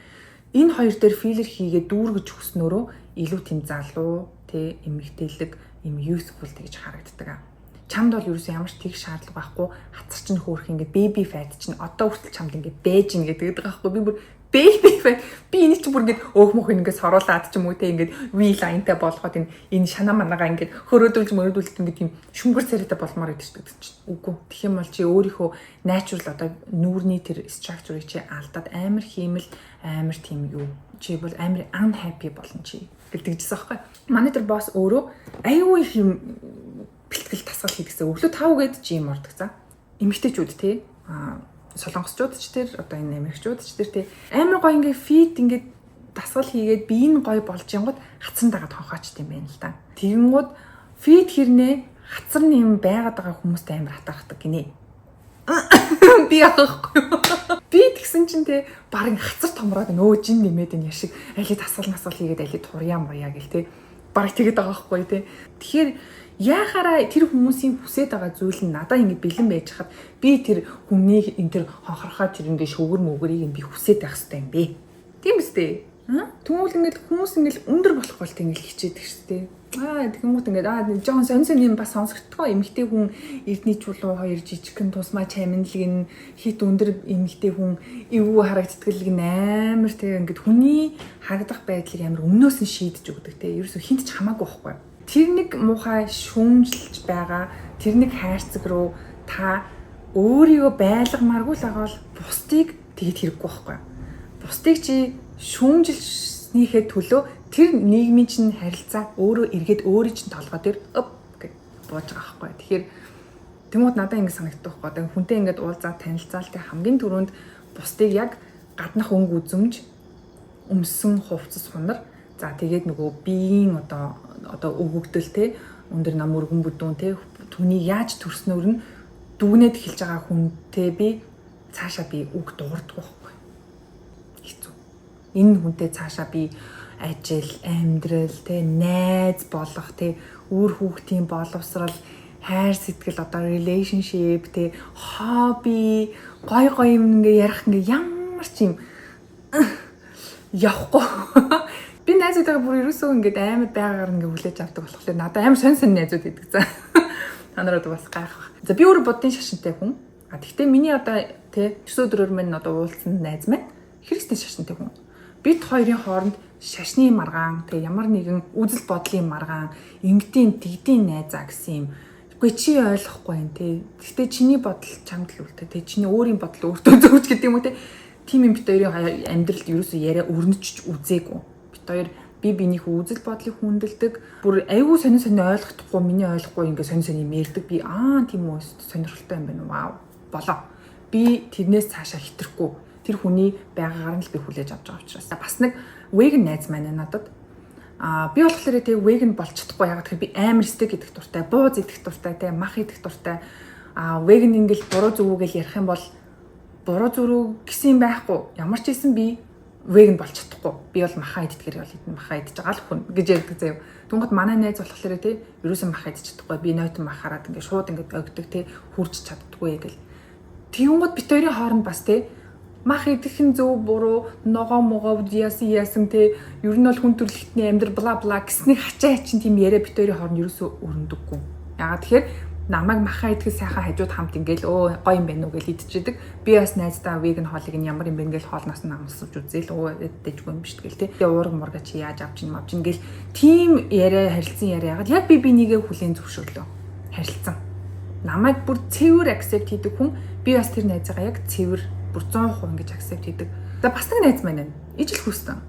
Энэ хоёр дээр филлер хийгээд дүүргэж өгснөөрөө илүү тийм залуу те эмэгтэйлэг юм useful гэж харагддаг. Чамд бол ерөөсөө ямар ч тэг шаардлага байхгүй. Хацар чинь хөөрх ингээд baby fat чинь одоо хүртэл чамд ингээд бэж ин гэдэг байгаа байхгүй. Би бүр baby fat би энийг чи бүр ингээд өөх мөх ингээд соруулаад ч юм уу те ингээд V line-тай болгоод энэ шанаа манагаа ингээд хөрөөдүүлж мөрөөдүүлж ингээд тийм шүнгэр царайтай болмоор байдаг ч гэдэг чинь. Үгүй. Тэгэх юм бол чи өөрийнхөө natural одоо нүүрний тэр structure-ыг чи алдаад амар хиймэл амар тийм юу чи бол амар unhappy болно чи гэлдэгжсэн байхгүй. Манай тэр босс өөрөө аюу их юм бэлтгэл тасгал хийдэгсэн. Өглөө 5 гээд жим ордог за. Эмэгтэйчүүд тий. Солонгосчууд ч тэр одоо энэ Америкчууд ч тэр тий. Амар гоё ингээ фит ингээ дасгал хийгээд би энэ гоё болж янгууд хацсан дагаад хонхоочт юм байна л да. Тэгэнгүүт фит хэрнээ хацар нэм байгаад байгаа хүмүүст амар хатаахдаг гинэ. Би яахгүй. Би тэгсэн чинь те барин хацар томроод нөө жин нэмээд энэ яшиг айлыг тасгал масгал хийгээд айлыг турьяа мурья гэл те. Бараг тэгээд байгаа байхгүй те. Тэгэхээр яхаараа тэр хүмүүсийн хүсэж байгаа зүйл нь надад ингэ бэлэн байж хахад би тэр хүнийг энэ тэр хонхорхоо тэр ингэ шүгэр мөгөрийг би хүсэж байх хэрэгтэй юм бэ. Тийм үстэй. Тэгвэл ингэ хүмүүс ингэ өндөр болох бол ингэ хичээдэг шүү дээ. Тэгмүүд ингэ жоон сонсон юм бас сонсогдтгоо эмэгтэй хүн эрдний чулуу хоёр жижигхэн тусмаа чаминлэг нь хит өндөр эмэгтэй хүн эвгүй харагдтгалыг амар тэг ингэ хүний харагдах байдлыг амар өмнөөс нь шийдэж өгдөг те. Ерөөсө хинт ч хамаагүй байхгүй. Тэр нэг муухай шүүмжилж байгаа тэр нэг хайрцаг руу та өөрийгөө байлгамааргүй л байгаа бол бусдыг тэгэд хэрэггүй байхгүй. Бусдыг чи шүүмжилснийхээ төлөө тэр нийгмийн чинь харилцаа өөрөө эргээд өөрийн чинь толгой дээр гэж бууж байгаа байхгүй. Тэгэхээр тэмүүд надад ингэ санагддаг байхгүй. Тэгээ хүнтэй ингээд уулзаад танилцаал тэг хамгийн түрүүнд бусдыг яг гаднах өнгө үзэмж өмсөн хувцас хунар за тэгээд нөгөө биеийн одоо өгөгдөл те өндөр нам өргөн бүдүүн те түүнийг яаж төрснөөр нь дүгнээд эхэлж байгаа хүнтэй би цаашаа би үг дуурдаг байхгүй. Хэцүү. Энэ хүнтэй цаашаа би ажил, амьдрал, те найз болох, те үр хүүхдийн боловсрал, хайр сэтгэл одоо relationship, те хобби, гой юм ингээ ярих ингээ ямар ч юм явахгүй. Би найзуудаа бүр ерөөсөө ингээд амар байгаагаар ингээ хүлээж авдаг болохоор надад амар сонь найзууд идэг за. Та нарууд бас гайхах. За би өөрөө буддын шашинтай хүн. Тэгвэл миний одоо те 9 өдрөөр минь одоо уулзсан найз маань христийн шашинтай хүн. Бид хоёрын хооронд шашны маргаан те ямар нэгэн үзэл бодлын маргаан, эмгтийн тэгдийн найзаа гэсэн юм. Үгүй чи ойлгохгүй юм те. Гэхдээ чиний бодол чамд л үлдээ те. Чиний өөрийн бодол өөртөө зөвж гэдэг юм уу те. Тим юм бид хоёрын амьдралд ерөөсөө яриа өрнөж үзээгүй. Хоёр би бинийх үзэл бодлыг хүндэлдэг. Бүр айгүй сонин ойлгохгүй, миний ойлгохгүй ингээ сонин юм ярьдаг. Би тийм үү сонирхолтой юм байна. Вау. Болоо. Би тэрнээс цаашаа хитрхгүй. Тэр хүний байгаагаар нь л би хүлээж авч байгаа учраас. Бас нэг веган найз маань надад би болохоор тэг веган болж чадахгүй. Ягаад гэхээр би амар стейк идэх дуртай, бууз идэх дуртай, тэг мах идэх дуртай. Веган ингээл буруу зүг үгээл ярих юм бол буруу зүрх гэсэн юм байхгүй. Ямар ч байсан би веган болж чадахгүй. Би бол махаа иддгээр бол идэн махаа идэж байгаа л хүн гэж ярьдаг заяа. Түнгод манай найз болохоор те ерөөсөн махаа идэж чадахгүй. Би нойтон махаараад ингээ шууд ингээ өгдөг те хурж чаддгүй гэл. Тэнгод бит хоёрын хооронд бас те мах идэх нь зөв буруу ногоо могоо яасан те ер нь бол хүн төрөлхтний амьдрал бла бла гэсний хачаа хачин тийм яриа бит хоёрын хооронд ерөөсөө өрөндөггүй. Ягаад тэгэхээр намайг махаа идэхээс сайхан хажууд хамт ингээл гоё юм байна уу гэж идчихэдэг. Би бас найздаа веган хоолыг нь ямар юм бэ ингээл хоолноос нь амсуулж үзээл дэжгүй юм биш тэгэл те. Тэгээ уурга мурга чи яаж авч ин ингээл тийм яриа харилцан яриа ягаад яг би бинийгээ хүлээн зөвшөөрлөө. Харилцан. Намайг бүр цэвэр accept хийдэг хүн би бас тэр найзаагаа яг цэвэр бүр 100% ингэж accept хийдэг. За бас нэг найз маань байна. Ижил хүстэн.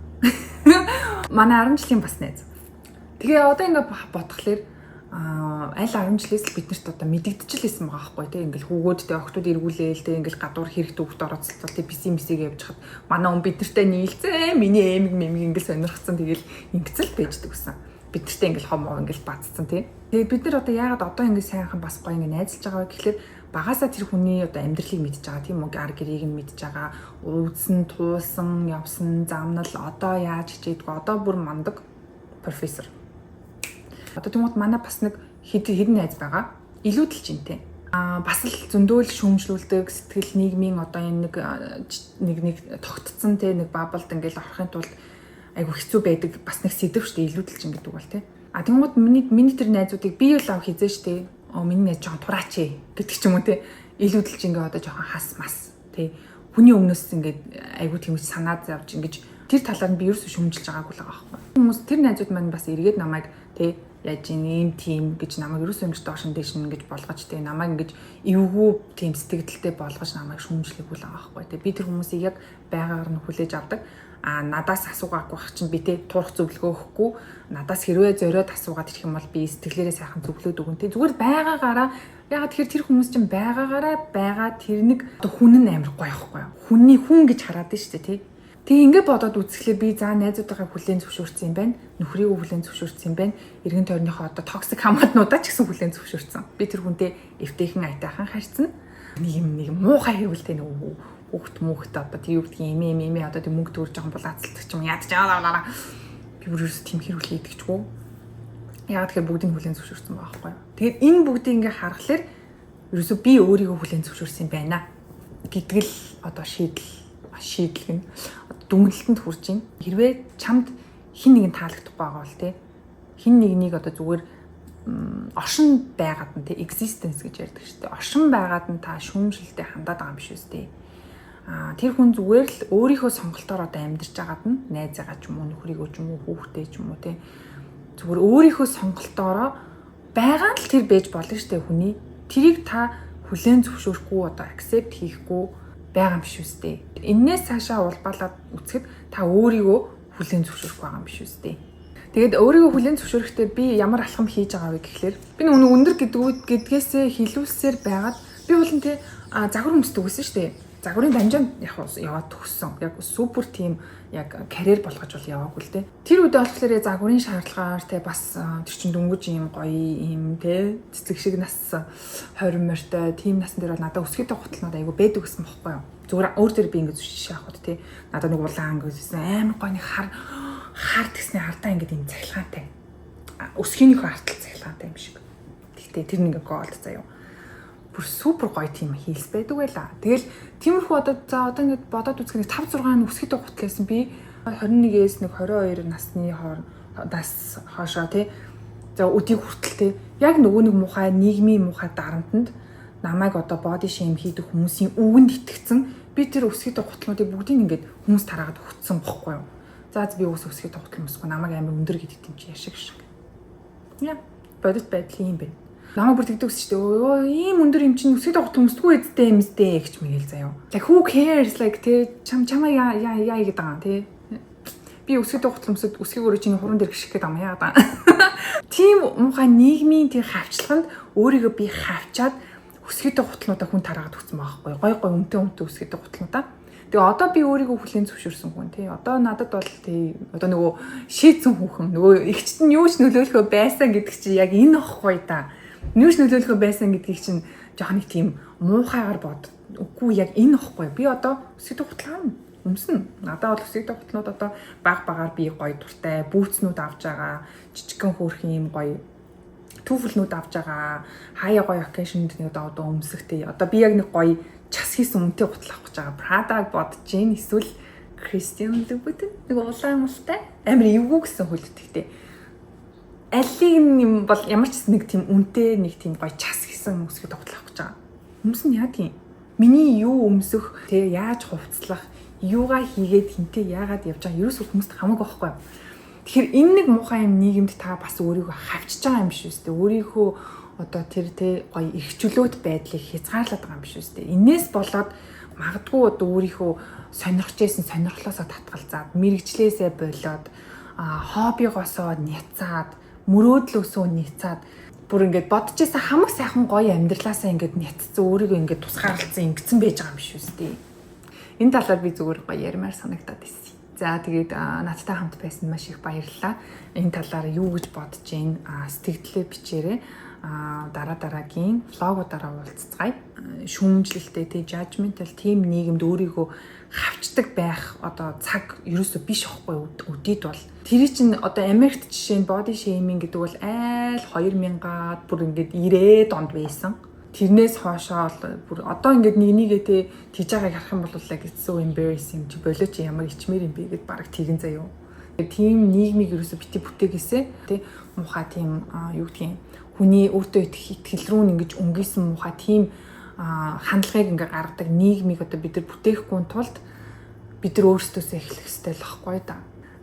Манай 10 жилийн бас найз. Тэгээ одоо ингээ бодхолоор аль 10 жилээс л биднэрт одоо мэдэгдчихлээсэн байгаа байхгүй тий ингээл хүүгүүдтэй охтууд эргүүлээл тий ингээл гадуур хэрэгтэй хүүхд орооцолтол тий писимисийг явж хад манай хүн биднэртэй нийлцээ миний эмэг ингээл сонирхсан тэгэл ингэцэл байждаг гэсэн биднэртэй ингээл хомоо ингээл бацсан тий тэгээ бид нар одоо яагаад одоо ингээл сайхан бас гоё ингээ найзалж байгаа вэ гэхэлэр багасаа тэр хүний одоо амьдралыг мэдж байгаа тийм үг ар гэрийг нь мэдж байгаа өвдсөн туулсан явсан замнал одоо яаж хичээдгүү одоо бүр мандаг профессор. Одоо тэгмүүд манай бас нэг хэдэн найз байгаа. Илүү дэлжинтэй. Бас л зөндөөл шүүмжлүүлдэг сэтгэл нийгмийн одоо энэ нэг тогтцсон те нэг бабалд ингээл орохын тулд айгу хэцүү байдаг бас нэг сэдв штэ илүү дэлжин гэдэг бол те. Тэгмүүд миний тэр найзуудыг бие л ав хизээ штэ. миний найз жоохон тураач гэдэг ч юм уу те илүүдэлж ингээ одоо жоохон хас мас те хүний өмнөөс ингээд айгуу тийм санаад явж ингэж тэр талаар нь би ерөөсөө шүмжилж байгаагүй л байгаа байхгүй. Хүмүүс тэр найзууд маань бас эргээд намайг те яаж ийм тийм гэж намайг ерөөсөө ингэж доош нь дэш нь ингэж болгож те намайг ингэж эвгүй тийм сэтгэлдэлтэй болгож намайг шүмжлэхгүй л байгаа байхгүй. Те би тэр хүмүүсийг яг байгаагаар нь хүлээж авдаг. Надаас асуугаахгүй байх чинь би те турах зөвлөгөө өгөхгүй. Надаас хэрвээ зориод асуугаад ирэх юм бол би сэтгэлээрээ сайхан зөвлөд өгөн те зүгээр байгаагаараа ягаад тэгэхээр тэр хүмүүс чинь байгаагаараа байгаа тэр нэг одоо хүн нь амар гоё байхгүй юу. Хүний хүн гэж хараад нь шүү дээ те. Тэгээ ингээд бодоод үзэхлээр би за найзуудаагаа хүлээн зөвшөөрсөн юм байна. Нөхрийгөө хүлээн зөвшөөрсөн юм байна. Эргэн тойрныхоо одоо токсик хамаатнуудаа ч гэсэн хүлээн зөвшөөрсөн. Би тэр хүнтэй эвтэйхэн айтайхан харьцсан. Нэг муухай хэрвэлтэй нэг хүүхд одоо тийм юу гэдгийг эмээ одоо тийм мөнгө төгөр жоохон булаацалдаг ч юм ядаж аа. Би бүр ерөөс тийм хэрвэл хийдэгчгүй. Яагаад тэгэхээр бүгдийг хүлээн зөвшөөрсөн байгаа байхгүй юу. Тэгээд энэ бүгдийг ингээд харахаар ерөөсөө би өөрийгөө хүлээн зөвшөөрсөн юм байна гэдэг л одоо шийдэл гэн дүнэлтэнд хүрч ийн. Хэрвээ чамд хин нэгэн таалагдахгүй байгаа бол те хин нэгнийг одоо зүгээр оршин байгаад нь те existence гэж ярьдаг шүү дээ. Оршин байгаад нь та шүүмжлэлтэй хандаад байгаа юм биш үстэй. Тэр хүн зүгээр л өөрийнхөө сонголтоор одоо амьдарч байгаад нь найзаагаа ч юм уу нөхрийгөө ч юм уу хүүхдээ ч юм уу те зүгээр өөрийнхөө сонголтоороо байгаа л тэр байж болно шүү дээ хүний. Тэрийг та хүлээн зөвшөөрөхгүй одоо accept хийхгүй байгаа юм биш үстэй. Эннээс цаашаа улбалаад үцхэд та өөрийгөө хүлээн зөвшөөрөх байгаа юм биш үстэй. Тэгээд өөрийгөө хүлээн зөвшөөрөхдөө би ямар алхам хийж байгаа вэ гэхлээр би нэг өндөр гэдгээсээ хилүүлсээр байгаад би болон те загвар өмсдөг гэсэн шүү дээ. Загварын дамжаанд яваад төгссөн. Яг супер тим яг карьер болгож бол яваагүй л те. Тэр үедээ болохоор загварын шаардлагаар те бас тэр чин дөнгөж ийм гоё ийм те цэцэг шиг нас 20 морьтой тим насн дээр бол надад өсгийтэй гутлнууд айгу байдаг гэсэн бохоггүй юу. Зүгээр өөр дээр би ингэж жишээ авахд те надад нэг улаан ангисэн амар гоё нэг хар гэсний хардаа ингэж ийм цахилгаантай. Өсгийнийхөө артал цахилгаантай юм шиг. Тэгтээ тэр нэг голд заяа. Бүр супер гоё тийм хийлс байдаг байлаа. Тэгэл тиймэрхүү одоо ингээд бодоод үзэх нэг 5 6 өсгийтэй гутлээсэн би 21-ээс нэг 22 насны хоорондаас хоошоо тий. За өдийг хүртэл тий. Яг нөгөө нэг муухай нийгмийн муухай дарамтанд намайг одоо body shame хийдэг хүмүүсийн үгэнд итгэцэн би тэр өсгийтэй гутлуудыг бүгдийг ингээд хүмүүс тараагаад өгцсөн бохгүй юу. За би өсгийтэй гутал өмсөхгүй намайг амар өндөр гэдэг юм чи яшиг шиг. Яа бодит байдал юм бэ. Намайг бүр тэгдэг шүү дээ. Ийм өндөр юм чинь өсгийтэй гутал өмсдөггүй эзтэй юм зтэй гэж мэгэл заяа. Like who cares like тий чамаа яа гэдэг байгаа тий. Би өсгийтэй гутал өмсөд өсгийгөө чиний хуран дээр гიშгэх гэдэг юм яа даа. Тийм муухай нийгмийн тэр хавчлаганд өөрийгөө би хавчаад өсгийтэй гутлуудаа хүн тараагаад өгсөн байхгүй. Гой өмтөө өсгийтэй гутлуудаа. Тэгээ одоо би өөрийгөө хүлээн зөвшөөрсөн хүн тий. Одоо надад бол тий одоо нөгөө шийдсэн хүүхэн нөгөө ихчт нь юу ч нөлөөлөхөө байсан гэдэг чи яг энэ ахгүй да. Юу ч нөлөөлөхөө байсан гэдгийг чинь жоохон нэг тийм муухайгаар бод. Үгүй яг энэ ахгүй. Би одоо өсгийтэй гутлаа өмснө. Надад бол өсгийтэй гутлууд одоо багаар би гоё дуртай бүүцнүүд авч байгаа. Жижигхэн хөөрхөн юм гоё түүфлнүүд авч байгаа. Хаяа гоё occasion-д нэг одоо өмсөхтэй. Одоо би яг нэг гоё час хийсэн үнэтэй гутал авах гэж байгаа. Prada-г бодож гин эсвэл Christian Louboutin нэг улаан мултай амар эвгүй гэсэн хөлтөгтэй. Алиг юм бол ямар ч нэг тийм үнэтэй нэг тийм гоё час хийсэн өсгөд гутал авах гэж байгаа. Хүмүүс нь яа тийм миний юу өмсөх те яаж хувцлах юугаа хийгээд хинтээ яагаад явж байгаа ерөөсөө хүмүүст хамаагүй байхгүй. Тэгэхээр энэ нэг муухай юм нийгэмд та бас өөрийгөө хавчиж байгаа юм биш үстэй. Өөрийнхөө одоо тэр те гоё эрхчлөөт байдлыг хязгаарлаад байгаа юм биш үстэй. Инээс болоод магадгүй одоо өөрийнхөө сонирхож байсан сонирхлоосоо татгалзаад мэрэгчлээсээ болоод хоббигоосоо няцаад мөрөөдлөөсөө няцаад бүр ингээд бодож байсан хамаг сайхан гоё амьдралаасаа ингээд няцсан өөрийгөө ингээд тусгаарлалцсан ингэсэн байж байгаа юм биш үстэй. Энэ талаар би зүгээр гоё ярмаар санагдаад байсан. За тэгээд надтай хамт байсан маш их баярлалаа. Энэ талаар юу гэж бодож гин сэтгэлдээ бичээрэй. Дараагийн влогуудаараа уулзцгаая. Шүүмжлэлтэй тий judgmental team нийгэмд өөрийгөө хавчдаг байх одоо цаг ерөөсөө биш аахгүй өдийд бол тэр чинь одоо Америкт жишээ нь body shaming гэдэг бол айл 2000-аад бүр ингээд 90-ад онд байсан. Тэрнээс хоошоо бүр одоо ингээд нэгээ те тийж байгааг харах юм бол like so embarrassing чи болоо чи ямар ичмэр юм бэ гэд бараг тэгэн заяо. Тийм нийгмийг ерөөсө бити бүтээгээсэ те муухай тийм юу гэдгийг хүний өөртөө итгэл рүү ингэж өнгөсөн муухай тийм хандлагыг ингээ гаргадаг нийгмийг одоо бид нар бүтээхгүй тулд бид нар өөрсдөөсөө эхлэх хэрэгтэй л байхгүй да.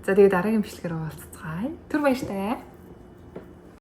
За тэгээд дараагийн бичлэгээр уулзцгаая. Түр баяртай.